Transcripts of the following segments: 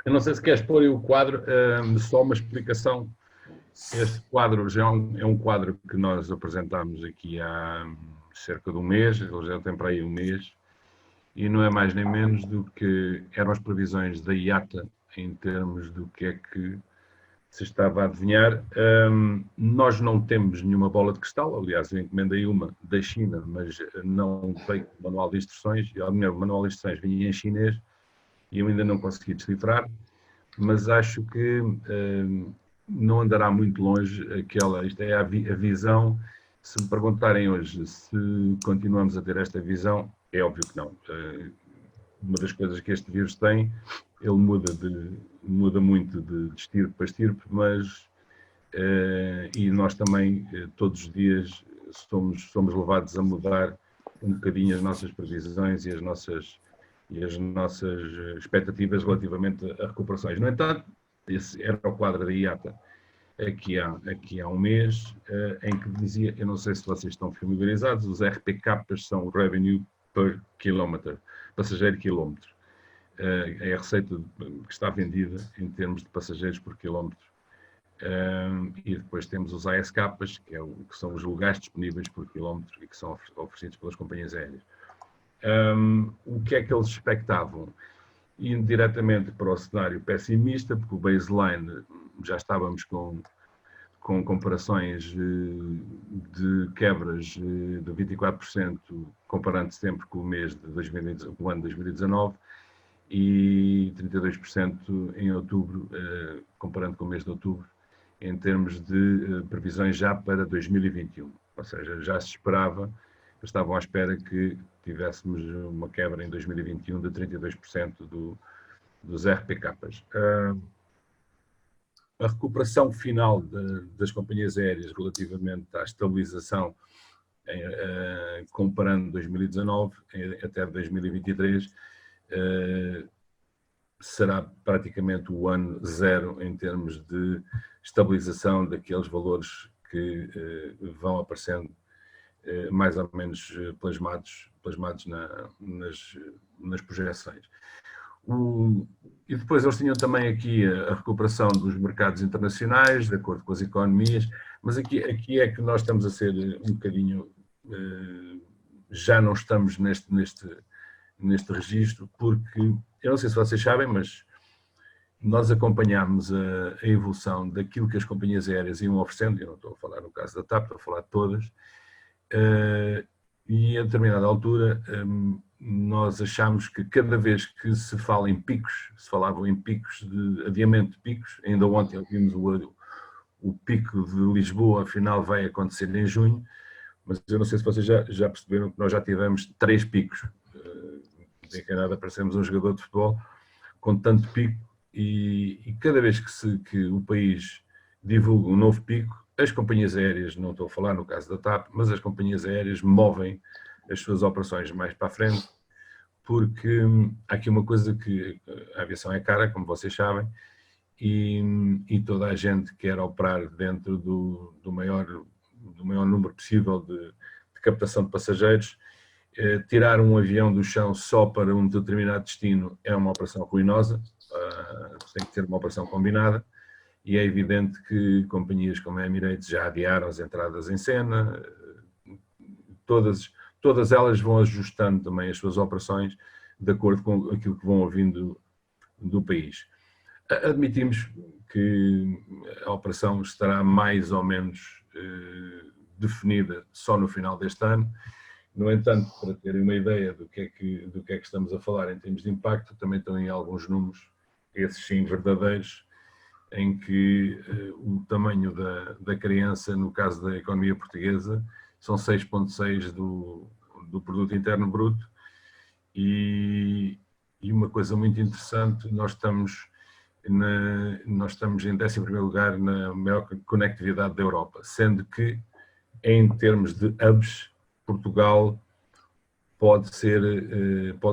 Eu não sei se queres pôr aí o quadro, só uma explicação. Este quadro já é um quadro que nós apresentámos aqui há cerca de um mês, ele já tem para aí um mês, e não é mais nem menos do que eram as previsões da IATA em termos do que é que se estava a adivinhar. Nós não temos nenhuma bola de cristal, aliás, eu encomendei uma da China, mas não veio com manual de instruções, e o manual de instruções vinha em chinês e eu ainda não consegui decifrar, mas acho que não andará muito longe isto é a visão. Se me perguntarem hoje se continuamos a ter esta visão, é óbvio que não. Uma das coisas que este vírus tem, ele muda muito de estirpe para estirpe, mas e nós também todos os dias somos levados a mudar um bocadinho as nossas previsões e as nossas expectativas relativamente a recuperações. No entanto, esse era o quadro da IATA aqui há um mês, em que dizia, eu não sei se vocês estão familiarizados, os RPKs são o Revenue per Kilometer, passageiro quilómetro. É a receita que está vendida em termos de passageiros por quilómetro. E depois temos os ASKs, que são os lugares disponíveis por quilómetro e que são oferecidos pelas companhias aéreas. O que é que eles expectavam? Indo diretamente para o cenário pessimista, porque o baseline já estávamos com comparações de quebras de 24%, comparando sempre com o mês de o ano de 2019, e 32% em outubro, comparando com o mês de outubro, em termos de previsões já para 2021. Ou seja, já se esperava, estavam à espera que tivéssemos uma quebra em 2021 de 32% dos RPKs. A recuperação final das companhias aéreas relativamente à estabilização, comparando 2019 até 2023, será praticamente o ano zero em termos de estabilização daqueles valores que vão aparecendo mais ou menos plasmados nas projeções. E depois eles tinham também aqui a recuperação dos mercados internacionais, de acordo com as economias, mas aqui é que nós estamos a ser um bocadinho, já não estamos neste registro, porque, eu não sei se vocês sabem, mas nós acompanhámos a evolução daquilo que as companhias aéreas iam oferecendo, eu não estou a falar no caso da TAP, estou a falar de todas, e a determinada altura nós achamos que cada vez que se fala em picos, se falavam em picos de adiamento de picos, ainda ontem vimos o pico de Lisboa, afinal vai acontecer em junho, mas eu não sei se vocês já perceberam que nós já tivemos 3 picos. Nem que nada, parecemos um jogador de futebol com tanto pico, e cada vez que o país divulga um novo pico, as companhias aéreas, não estou a falar no caso da TAP, mas as companhias aéreas movem as suas operações mais para a frente, porque há aqui uma coisa que a aviação é cara, como vocês sabem, e toda a gente quer operar dentro do maior número possível de captação de passageiros. Tirar um avião do chão só para um determinado destino é uma operação ruinosa, tem que ter uma operação combinada, e é evidente que companhias como a Emirates já adiaram as entradas em cena, todas elas vão ajustando também as suas operações de acordo com aquilo que vão ouvindo do país. Admitimos que a operação estará mais ou menos definida só no final deste ano. No entanto, para terem uma ideia do que é que estamos a falar em termos de impacto, também estão em alguns números, esses sim verdadeiros, em que o tamanho da criança, no caso da economia portuguesa, são 6,6 do produto interno bruto, e uma coisa muito interessante, nós estamos em 11º lugar na maior conectividade da Europa, sendo que em termos de hubs, Portugal pode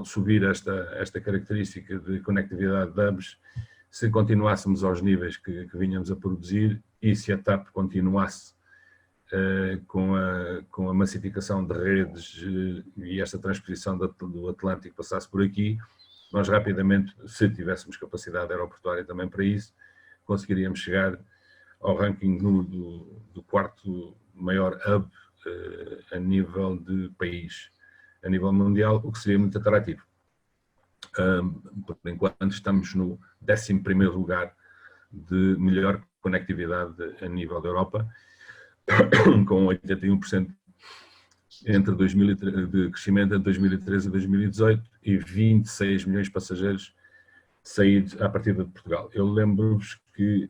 subir esta característica de conectividade de hubs se continuássemos aos níveis que vinhamos a produzir, e se a TAP continuasse com a massificação de redes e esta transposição do Atlântico passasse por aqui, nós rapidamente, se tivéssemos capacidade aeroportuária também para isso, conseguiríamos chegar ao ranking do quarto maior hub a nível de país, a nível mundial, o que seria muito atrativo. Por enquanto estamos no 11º lugar de melhor conectividade a nível da Europa, com 81% de crescimento entre 2013 e 2018 e 26 milhões de passageiros saídos à partida de Portugal. Eu lembro-vos que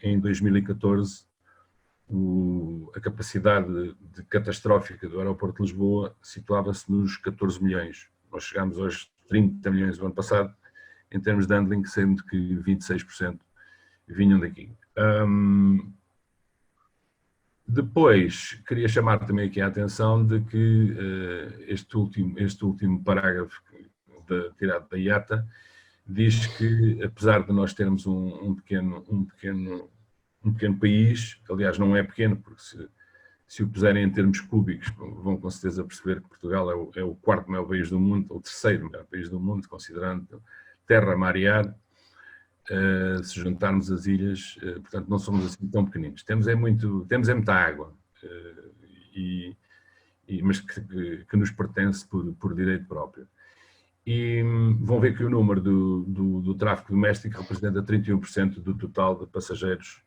em 2014 a capacidade catastrófica do aeroporto de Lisboa situava-se nos 14 milhões. Nós chegámos aos 30 milhões do ano passado, em termos de handling, sendo que 26% vinham daqui. Depois, queria chamar também aqui a atenção de que este último parágrafo tirado da IATA diz que, apesar de nós termos um pequeno país, aliás não é pequeno, porque se o puserem em termos cúbicos, vão com certeza perceber que Portugal é o quarto maior país do mundo, ou o terceiro maior país do mundo, considerando terra, mar e ar. Se juntarmos as ilhas, portanto não somos assim tão pequeninos. Temos muita água, mas que nos pertence por direito próprio. E vão ver que o número do tráfego doméstico representa 31% do total de passageiros,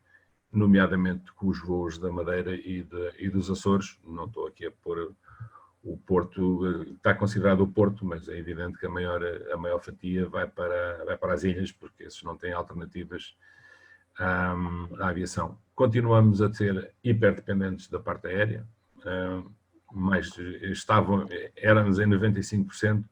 nomeadamente com os voos da Madeira e dos Açores. Não estou aqui a pôr o Porto, está considerado o Porto, mas é evidente que a maior fatia vai para as ilhas, porque esses não têm alternativas à aviação. Continuamos a ser hiperdependentes da parte aérea, éramos em 95%.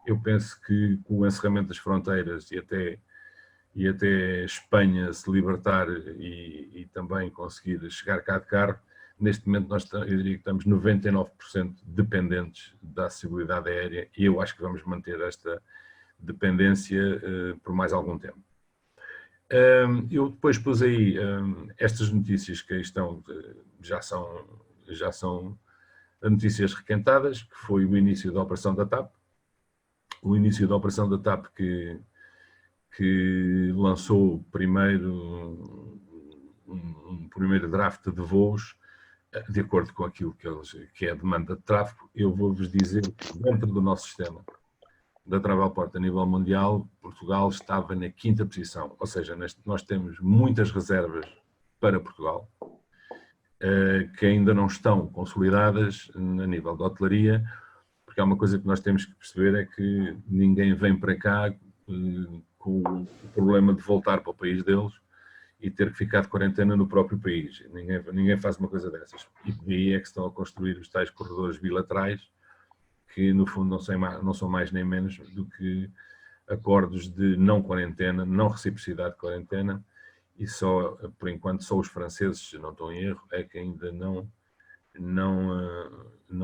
Eu penso que com o encerramento das fronteiras e até Espanha se libertar e também conseguir chegar cá de carro, neste momento eu diria que estamos 99% dependentes da acessibilidade aérea e eu acho que vamos manter esta dependência por mais algum tempo. Eu depois pus aí estas notícias que aí estão, já são notícias requentadas, que foi o início da operação da TAP. O início da operação da TAP que lançou primeiro um primeiro draft de voos de acordo com aquilo que é a demanda de tráfego. Eu vou-vos dizer que dentro do nosso sistema da Travelport a nível mundial, Portugal estava na 5ª posição, ou seja, nós temos muitas reservas para Portugal, que ainda não estão consolidadas a nível de hotelaria, porque há uma coisa que nós temos que perceber, é que ninguém vem para cá com o problema de voltar para o país deles e ter que ficar de quarentena no próprio país. Ninguém faz uma coisa dessas. E daí é que estão a construir os tais corredores bilaterais, que no fundo não são mais nem menos do que acordos de não quarentena, não reciprocidade de quarentena, e só, por enquanto, só os franceses, se não estou em erro, é que ainda não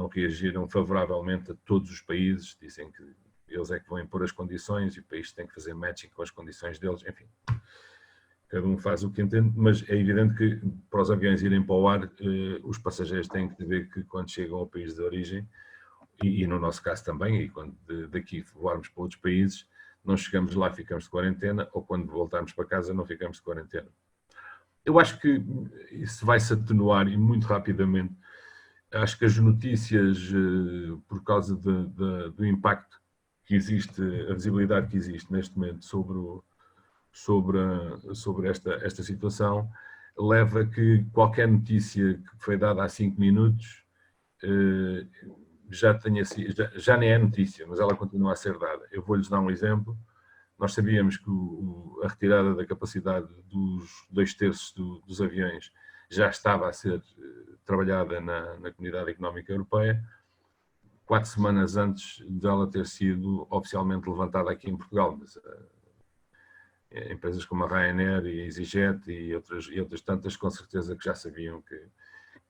reagiram favoravelmente a todos os países. Dizem que eles é que vão impor as condições e o país tem que fazer matching com as condições deles, enfim. Cada um faz o que entende, mas é evidente que para os aviões irem para o ar, os passageiros têm que ver que quando chegam ao país de origem, e no nosso caso também, e quando daqui voarmos para outros países, não chegamos lá, ficamos de quarentena, ou quando voltarmos para casa não ficamos de quarentena. Eu acho que isso vai se atenuar e muito rapidamente. Acho que as notícias, por causa do impacto que existe, a visibilidade que existe neste momento sobre esta situação, leva a que qualquer notícia que foi dada há 5 minutos já nem é notícia, mas ela continua a ser dada. Eu vou-lhes dar um exemplo. Nós sabíamos que a retirada da capacidade dos 2/3 dos aviões já estava a ser trabalhada na Comunidade Económica Europeia, 4 semanas antes dela ter sido oficialmente levantada aqui em Portugal. Mas empresas como a Ryanair e a EasyJet e outras tantas, com certeza que já sabiam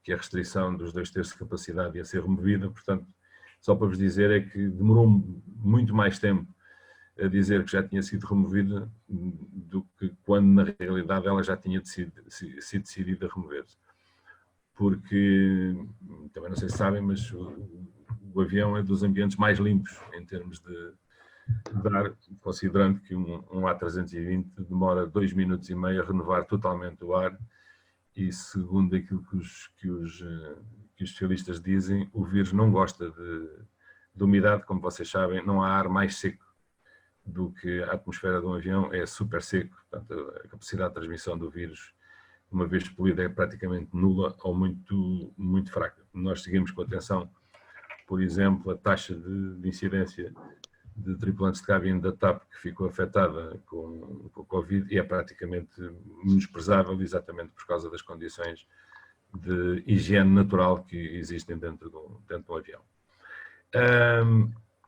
que a restrição dos 2/3 de capacidade ia ser removida. Portanto, só para vos dizer é que demorou muito mais tempo a dizer que já tinha sido removida do que quando na realidade ela já tinha sido decidida a remover-se. Porque, também não sei se sabem, mas o avião é dos ambientes mais limpos em termos dar, considerando que um A320 demora 2 minutos e meio a renovar totalmente o ar e, segundo aquilo que os especialistas dizem, o vírus não gosta de umidade, como vocês sabem, não há ar mais seco do que a atmosfera de um avião, é super seco, portanto a capacidade de transmissão do vírus, uma vez expelida, é praticamente nula ou muito, muito fraca. Nós seguimos com atenção, por exemplo, a taxa de incidência de tripulantes de cabine da TAP que ficou afetada com o Covid e é praticamente menosprezável, exatamente por causa das condições de higiene natural que existem dentro de um avião.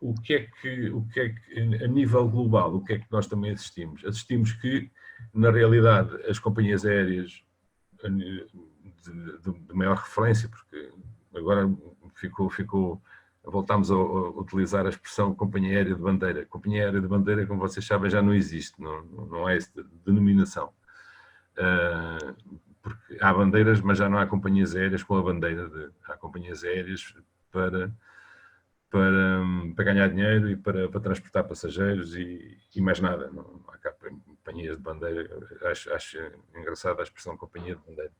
O que é que, a nível global, o que é que nós também assistimos? Assistimos que, na realidade, as companhias aéreas de maior referência, porque agora voltámos a utilizar a expressão companhia aérea de bandeira. Companhia aérea de bandeira, como vocês sabem, já não existe, não há essa denominação. Porque há bandeiras, mas já não há companhias aéreas com a bandeira. Há companhias aéreas para ganhar dinheiro e para transportar passageiros e mais nada. Não há cá companhias de bandeira. Acho engraçada a expressão companhia de bandeira.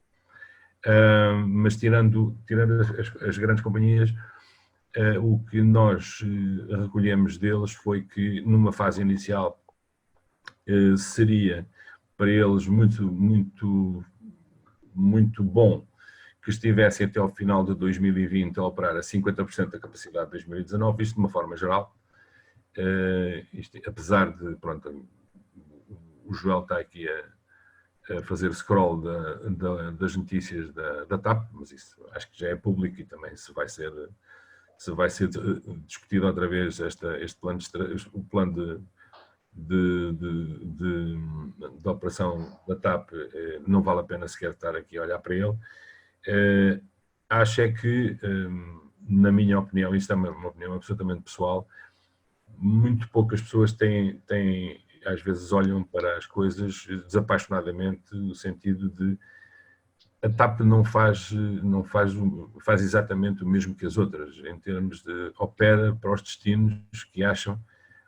Mas tirando as grandes companhias, o que nós recolhemos deles foi que, numa fase inicial, seria para eles muito bom que estivessem até ao final de 2020 a operar a 50% da capacidade de 2019, isto de uma forma geral. Apesar de, pronto, o Joel está aqui a fazer scroll das notícias da TAP, mas isso acho que já é público e também se vai ser discutido outra vez este plano, o plano de operação da TAP, não vale a pena sequer estar aqui a olhar para ele. Acho é que, na minha opinião, isto é uma opinião absolutamente pessoal, muito poucas pessoas têm às vezes olham para as coisas desapaixonadamente, no sentido de a TAP faz exatamente o mesmo que as outras, em termos de opera para os destinos que acham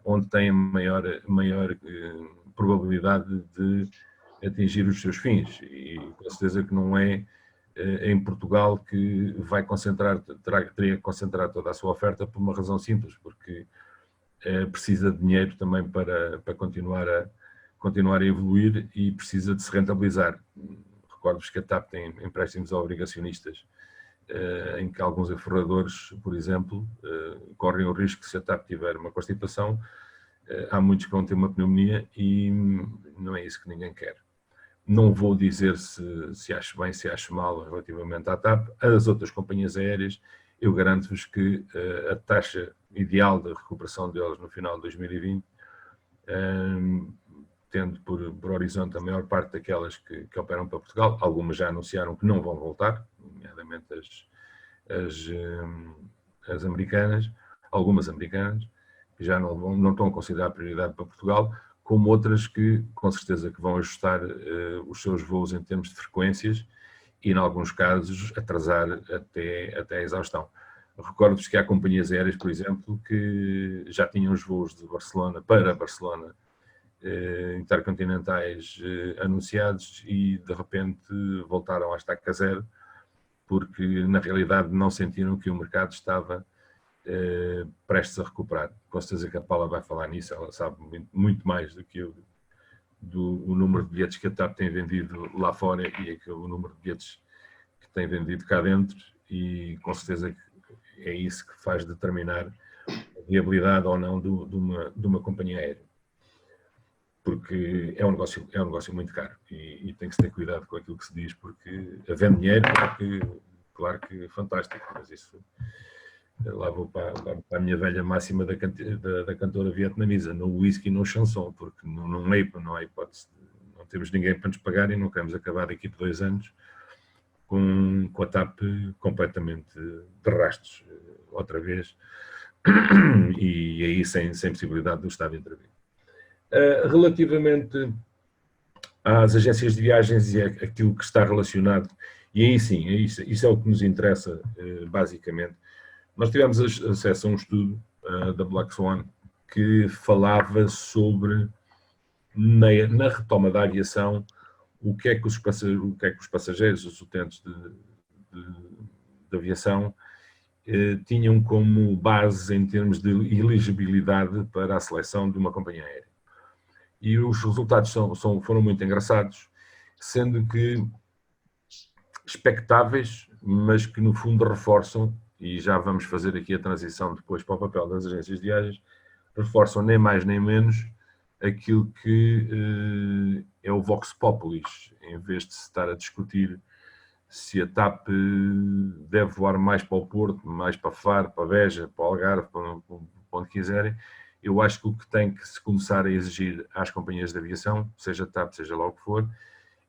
onde têm maior probabilidade de atingir os seus fins. E com certeza que não é em Portugal que teria que concentrar toda a sua oferta por uma razão simples, porque precisa de dinheiro também para continuar a evoluir e precisa de se rentabilizar. Recordo-vos que a TAP tem empréstimos a obrigacionistas, em que alguns aforradores, por exemplo, correm o risco que, se a TAP tiver uma constipação, há muitos que vão ter uma pneumonia e não é isso que ninguém quer. Não vou dizer se acho bem, se acho mal relativamente à TAP. As outras companhias aéreas, eu garanto-vos que a taxa ideal de recuperação deles no final de 2020, tendo por horizonte a maior parte daquelas que operam para Portugal, algumas já anunciaram que não vão voltar, nomeadamente as americanas, algumas americanas, que já não estão a considerar prioridade para Portugal, como outras que, com certeza, que vão ajustar os seus voos em termos de frequências e, em alguns casos, atrasar até a exaustão. Recordo-vos que há companhias aéreas, por exemplo, que já tinham os voos de Barcelona para Barcelona, intercontinentais, anunciados e, de repente, voltaram à estaca zero, porque, na realidade, não sentiram que o mercado estava prestes a recuperar. Com certeza que a Paula vai falar nisso, ela sabe muito mais do que eu do número de bilhetes que a TAP tem vendido lá fora e o número de bilhetes que tem vendido cá dentro, e com certeza que é isso que faz determinar a viabilidade ou não de uma companhia aérea. Porque é um negócio muito caro e tem que se ter cuidado com aquilo que se diz, porque havendo dinheiro, claro que fantástico, mas isso... Lá vou para a minha velha máxima da cantora vietnamesa, no whisky, no chanson, porque não há hipótese, não temos ninguém para nos pagar e não queremos acabar daqui por 2 anos com a TAP completamente de rastros, outra vez, e aí sem possibilidade do Estado intervir. Relativamente às agências de viagens e aquilo que está relacionado, e aí sim, isso é o que nos interessa, basicamente. Nós tivemos acesso a um estudo da Black Swan, que falava sobre, na retoma da aviação, o que é que os passageiros, os utentes de aviação, tinham como base em termos de elegibilidade para a seleção de uma companhia aérea. E os resultados foram muito engraçados, sendo que expectáveis, mas que no fundo reforçam, e já vamos fazer aqui a transição depois para o papel das agências de viagens, reforçam nem mais nem menos aquilo que é o Vox Populis, em vez de se estar a discutir se a TAP deve voar mais para o Porto, mais para Faro, para Beja, para o Algarve, para onde quiserem. Eu acho que o que tem que se começar a exigir às companhias de aviação, seja TAP, seja lá o que for,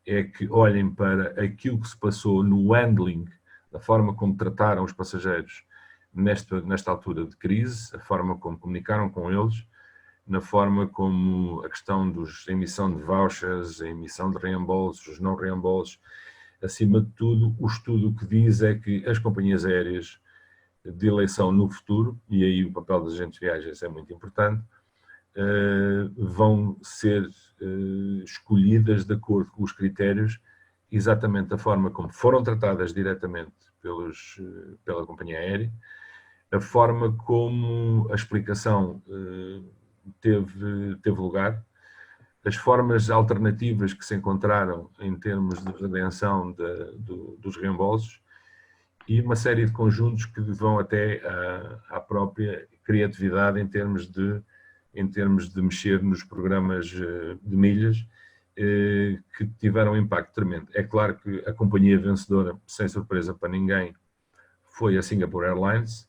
é que olhem para aquilo que se passou no handling, da forma como trataram os passageiros nesta altura de crise, a forma como comunicaram com eles, na forma como a questão da emissão de vouchers, a emissão de reembolsos, os não reembolsos. Acima de tudo, o estudo que diz é que as companhias aéreas de eleição no futuro, e aí o papel das agentes de viagens é muito importante, vão ser escolhidas de acordo com os critérios, exatamente da forma como foram tratadas diretamente pela companhia aérea, a forma como a explicação teve lugar, as formas alternativas que se encontraram em termos de redenção dos reembolsos e uma série de conjuntos que vão até à própria criatividade em termos de mexer nos programas de milhas que tiveram um impacto tremendo. É claro que a companhia vencedora, sem surpresa para ninguém, foi a Singapore Airlines,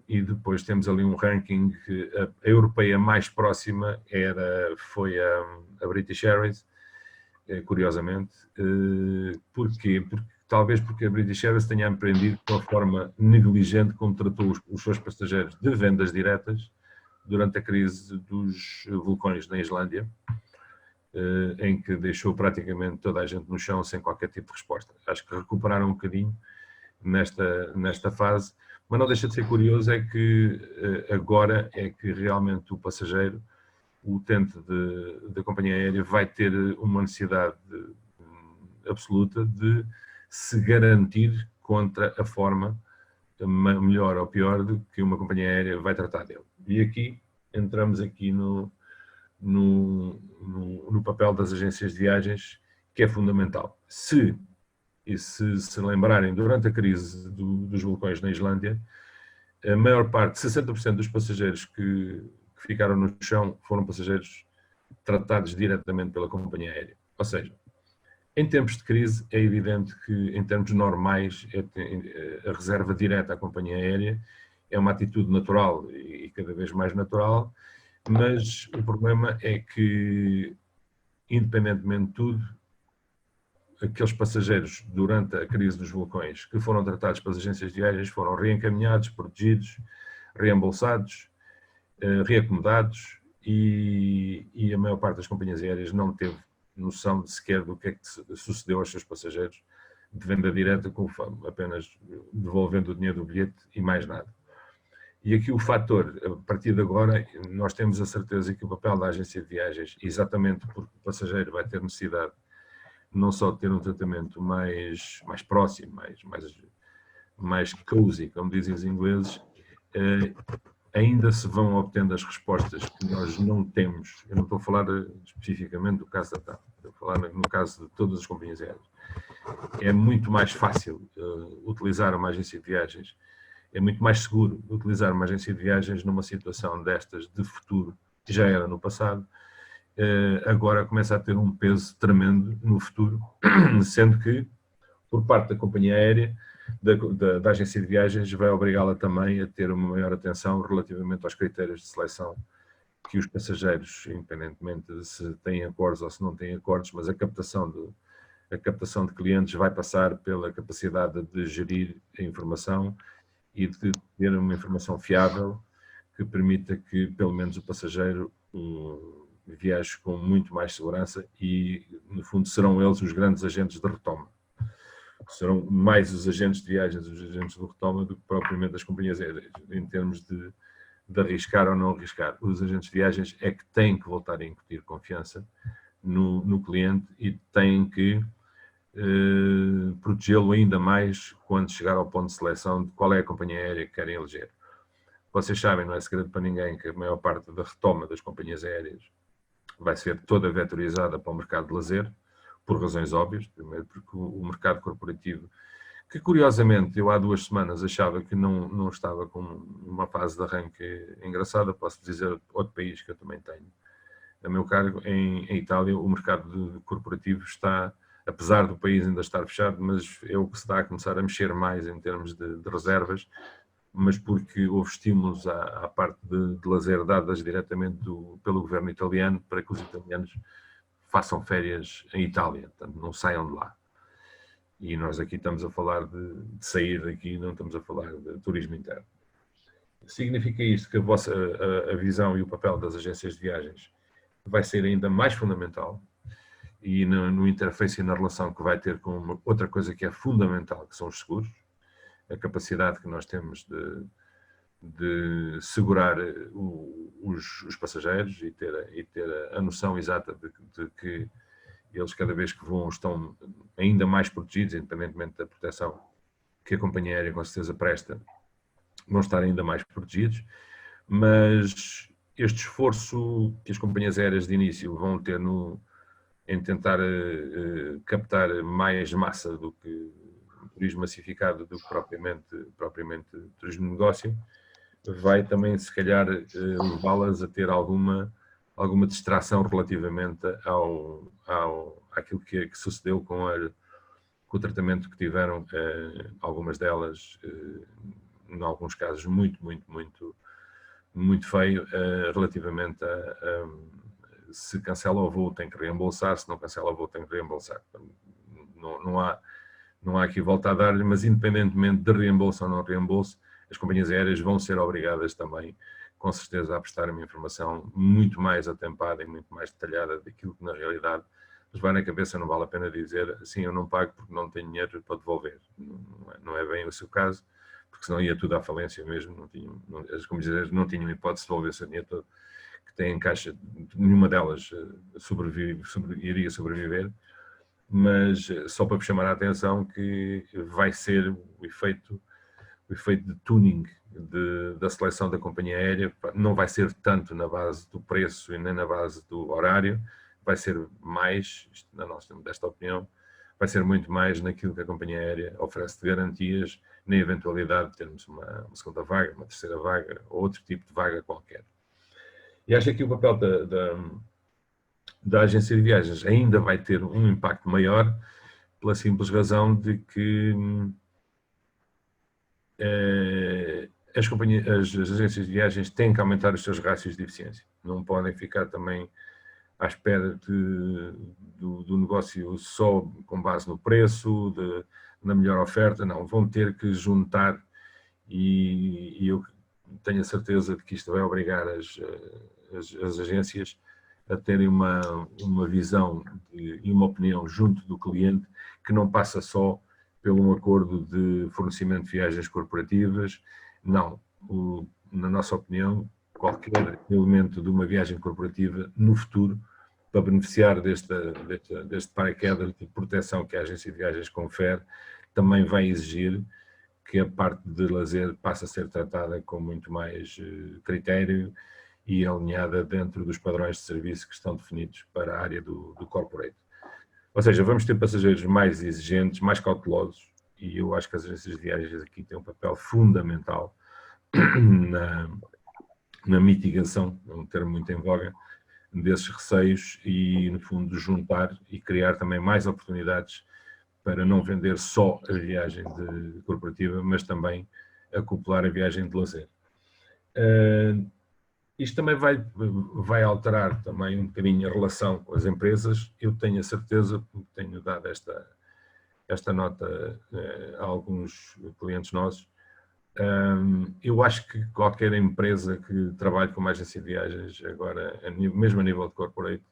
e depois temos ali um ranking que a europeia mais próxima foi a British Airways, curiosamente. Porquê? Talvez porque a British Airways tenha aprendido com a forma negligente como tratou os seus passageiros de vendas diretas durante a crise dos vulcões na Islândia, em que deixou praticamente toda a gente no chão sem qualquer tipo de resposta. Acho que recuperaram um bocadinho nesta fase, mas não deixa de ser curioso é que agora é que realmente o passageiro, o utente da companhia aérea vai ter uma necessidade absoluta de se garantir contra a forma, melhor ou pior, de que uma companhia aérea vai tratar dele. E aqui, entramos aqui no papel das agências de viagens, que é fundamental. Se lembrarem, durante a crise dos vulcões na Islândia, a maior parte, 60% dos passageiros que ficaram no chão foram passageiros tratados diretamente pela companhia aérea. Ou seja, em tempos de crise, é evidente que, em termos normais, a reserva direta à companhia aérea é uma atitude natural e cada vez mais natural, mas o problema é que, independentemente de tudo, aqueles passageiros, durante a crise dos vulcões, que foram tratados pelas agências de viagens, foram reencaminhados, protegidos, reembolsados, reacomodados, e a maior parte das companhias aéreas não teve noção sequer do que é que sucedeu aos seus passageiros de venda direta, apenas devolvendo o dinheiro do bilhete e mais nada. E aqui o fator, a partir de agora, nós temos a certeza que o papel da agência de viagens, exatamente porque o passageiro vai ter necessidade não só de ter um tratamento mais próximo, mais cozy, como dizem os ingleses, ainda se vão obtendo as respostas que nós não temos. Eu não estou a falar especificamente do caso da TAP, estou a falar no caso de todas as companhias aéreas. É muito mais fácil utilizar uma agência de viagens, é muito mais seguro utilizar uma agência de viagens numa situação destas de futuro, que já era no passado, agora começa a ter um peso tremendo no futuro, sendo que, por parte da companhia aérea, da agência de viagens, vai obrigá-la também a ter uma maior atenção relativamente aos critérios de seleção que os passageiros, independentemente de se têm acordos ou se não têm acordos, mas a captação de clientes vai passar pela capacidade de gerir a informação e de ter uma informação fiável que permita que, pelo menos, o passageiro viaje com muito mais segurança e, no fundo, serão eles os grandes agentes de retoma. Serão mais os agentes de viagens, os agentes de retoma, do que propriamente as companhias aéreas, em termos de de arriscar ou não arriscar. Os agentes de viagens é que têm que voltar a incutir confiança no cliente e têm que protegê-lo ainda mais quando chegar ao ponto de seleção de qual é a companhia aérea que querem eleger. Vocês sabem, não é segredo para ninguém, que a maior parte da retoma das companhias aéreas vai ser toda vetorizada para o mercado de lazer, por razões óbvias. Primeiro porque o mercado corporativo, que curiosamente eu há 2 semanas achava que não estava com uma fase de arranque engraçada, posso dizer outro país que eu também tenho. A meu cargo, em Itália, o mercado corporativo está, apesar do país ainda estar fechado, mas é o que se está a começar a mexer mais em termos de reservas, mas porque houve estímulos à parte de lazer dadas diretamente pelo governo italiano para que os italianos façam férias em Itália, portanto, não saiam de lá. E nós aqui estamos a falar de sair daqui, não estamos a falar de turismo interno. Significa isto que a visão e o papel das agências de viagens vai ser ainda mais fundamental, e no interface e na relação que vai ter com outra coisa que é fundamental, que são os seguros, a capacidade que nós temos de segurar os passageiros e ter a noção exata de que eles, cada vez que voam, estão ainda mais protegidos, independentemente da proteção que a companhia aérea com certeza presta, vão estar ainda mais protegidos, mas este esforço que as companhias aéreas de início vão ter em tentar captar mais massa do que turismo massificado do que propriamente turismo de negócio, vai também, se calhar, levá-las a ter alguma distração relativamente àquilo que sucedeu com o tratamento que tiveram algumas delas, em alguns casos muito feio, relativamente a se cancela o voo tem que reembolsar, se não cancela o voo tem que reembolsar. Não há aqui volta a dar-lhe, mas independentemente de reembolso ou não reembolso, as companhias aéreas vão ser obrigadas também, com certeza, a prestar uma informação muito mais atempada e muito mais detalhada daquilo que na realidade lhes vai na cabeça. Não vale a pena dizer assim, eu não pago porque não tenho dinheiro para devolver. Não é bem o seu caso, porque senão ia tudo à falência mesmo. As companhias aéreas não tinham hipótese de devolver esse dinheiro todo que têm em caixa, nenhuma delas iria sobreviver, mas só para vos chamar a atenção que vai ser o efeito de tuning da seleção da companhia aérea, não vai ser tanto na base do preço e nem na base do horário, vai ser mais, na nossa desta opinião, vai ser muito mais naquilo que a companhia aérea oferece de garantias, na eventualidade de termos uma segunda vaga, uma terceira vaga, ou outro tipo de vaga qualquer. E acho que o papel da agência de viagens ainda vai ter um impacto maior, pela simples razão de que as agências de viagens têm que aumentar os seus rácios de eficiência. Não podem ficar também à espera do negócio só com base no preço, na melhor oferta. Não, vão ter que juntar, e eu tenho a certeza de que isto vai obrigar as agências a terem uma visão e uma opinião junto do cliente, que não passa só pelo acordo de fornecimento de viagens corporativas. Não, na nossa opinião, qualquer elemento de uma viagem corporativa no futuro, para beneficiar deste paraquedas de proteção que a agência de viagens confere, também vai exigir que a parte de lazer passe a ser tratada com muito mais critério e alinhada dentro dos padrões de serviço que estão definidos para a área do corporate. Ou seja, vamos ter passageiros mais exigentes, mais cautelosos, e eu acho que as agências de viagens aqui têm um papel fundamental na mitigação, é um termo muito em voga, desses receios e, no fundo, juntar e criar também mais oportunidades para não vender só a viagem corporativa, mas também acoplar a viagem de lazer. Isto também vai alterar também um bocadinho a relação com as empresas. Eu tenho a certeza, tenho dado esta nota a alguns clientes nossos. Eu acho que qualquer empresa que trabalhe com uma agência de viagens, agora, mesmo a nível de corporate,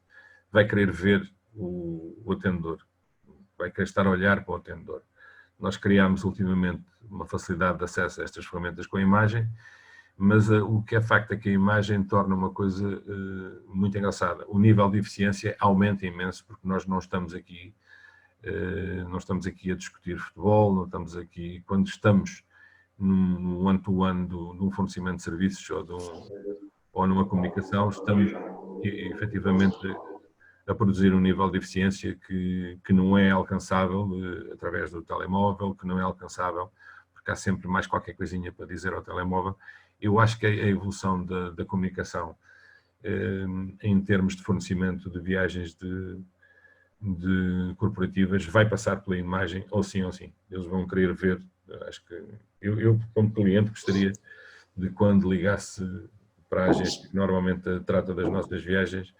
vai querer ver o atendedor, vai querer estar a olhar para o atendedor. Nós criámos ultimamente uma facilidade de acesso a estas ferramentas com a imagem, mas o que é facto é que a imagem torna uma coisa muito engraçada. O nível de eficiência aumenta imenso, porque nós não estamos aqui a discutir futebol, não estamos aqui, quando estamos num one-to-one de um fornecimento de serviços ou numa comunicação, estamos efetivamente a produzir um nível de eficiência que não é alcançável através do telemóvel, que não é alcançável, porque há sempre mais qualquer coisinha para dizer ao telemóvel. Eu acho que a evolução da comunicação em termos de fornecimento de viagens de corporativas vai passar pela imagem, ou sim ou sim. Eles vão querer ver, acho que eu como cliente gostaria de quando ligasse para a agência que normalmente trata das nossas viagens,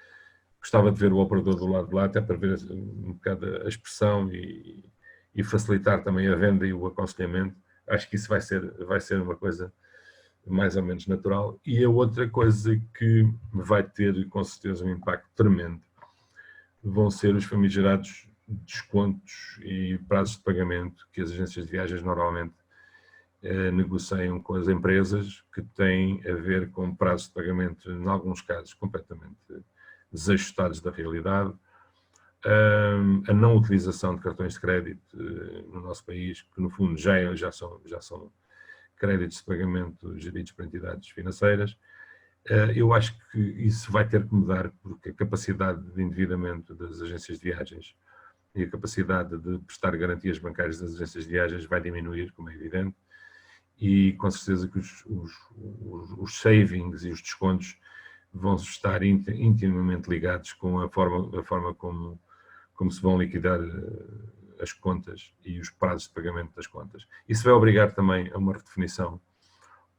gostava de ver o operador do lado de lá, até para ver um bocado a expressão e facilitar também a venda e o aconselhamento. Acho que isso vai ser uma coisa mais ou menos natural. E a outra coisa que vai ter com certeza um impacto tremendo vão ser os famigerados descontos e prazos de pagamento que as agências de viagens normalmente negociam com as empresas, que têm a ver com prazos de pagamento, em alguns casos, completamente desajustados da realidade, a não utilização de cartões de crédito no nosso país, que no fundo já são créditos de pagamento geridos por entidades financeiras. Eu acho que isso vai ter que mudar, porque a capacidade de endividamento das agências de viagens e a capacidade de prestar garantias bancárias das agências de viagens vai diminuir, como é evidente, e com certeza que os savings e os descontos vão estar intimamente ligados com a forma como se vão liquidar as contas e os prazos de pagamento das contas. Isso vai obrigar também a uma redefinição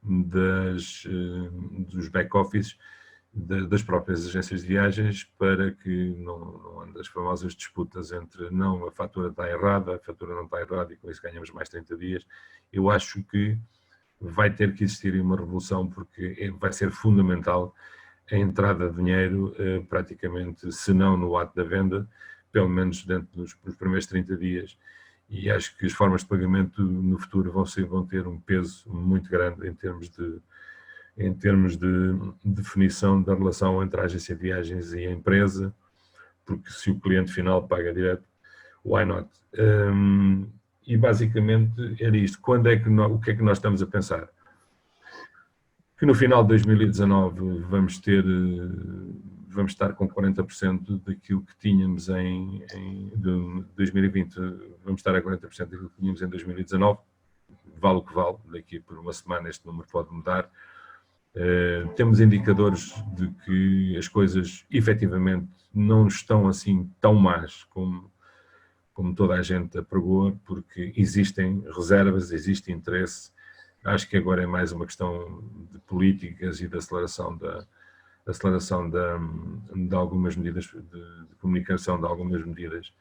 dos back-office das próprias agências de viagens, para que não ande as famosas disputas entre não, a fatura está errada, a fatura não está errada e com isso ganhamos mais 30 dias. Eu acho que vai ter que existir uma revolução, porque vai ser fundamental a entrada de dinheiro praticamente, se não no ato da venda, pelo menos dentro dos primeiros 30 dias. E acho que as formas de pagamento no futuro vão ter um peso muito grande em termos de definição da relação entre a agência de viagens e a empresa, porque se o cliente final paga direto, why not? E basicamente era isto. O que é que nós estamos a pensar? Que no final de 2019 vamos estar com 40% daquilo que tínhamos de 2020, vamos estar a 40% daquilo que tínhamos em 2019, vale o que vale, daqui por uma semana este número pode mudar. Temos indicadores de que as coisas efetivamente não estão assim tão más como toda a gente apregoa, porque existem reservas, existe interesse. Acho que agora é mais uma questão de políticas e de aceleração de algumas medidas de comunicação, de algumas medidas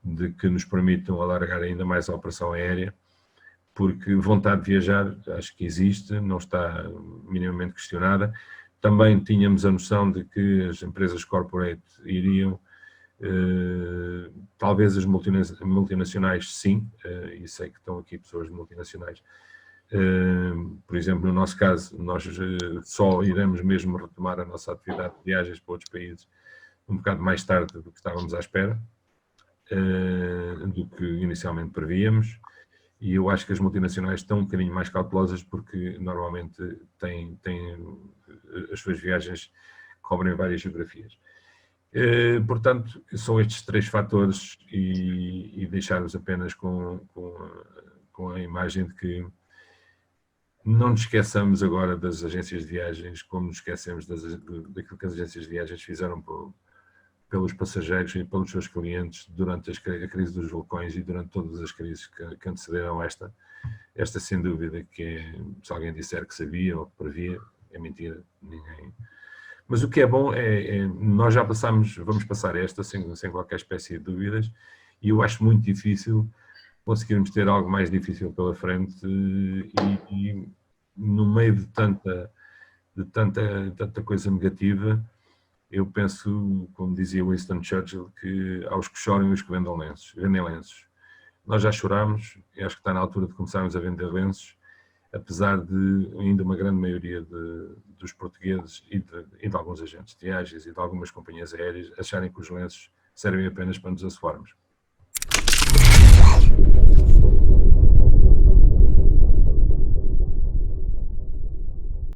de que nos permitam alargar ainda mais a operação aérea, porque vontade de viajar acho que existe, não está minimamente questionada. Também tínhamos a noção de que as empresas corporate iriam, talvez as multinacionais sim, e sei que estão aqui pessoas de multinacionais. Por exemplo, no nosso caso, nós só iremos mesmo retomar a nossa atividade de viagens para outros países um bocado mais tarde do que estávamos à espera, do que inicialmente prevíamos, e eu acho que as multinacionais estão um bocadinho mais cautelosas, porque normalmente têm as suas viagens cobrem várias geografias. Portanto, são estes três fatores, e deixar-vos apenas com a imagem de que não nos esqueçamos agora das agências de viagens, como nos esquecemos daquilo que as agências de viagens fizeram pelos passageiros e pelos seus clientes durante a crise dos vulcões e durante todas as crises que antecederam esta sem dúvida, que se alguém disser que sabia ou que previa, é mentira, ninguém. Mas o que é bom nós já vamos passar esta sem qualquer espécie de dúvidas, e eu acho muito difícil conseguirmos ter algo mais difícil pela frente, e no meio de tanta coisa negativa, eu penso, como dizia Winston Churchill, que aos que choram os que vendem lenços. Nós já chorámos, e acho que está na altura de começarmos a vender lenços, apesar de ainda uma grande maioria dos portugueses e de alguns agentes de viagens e de algumas companhias aéreas acharem que os lenços servem apenas para nos assoarmos.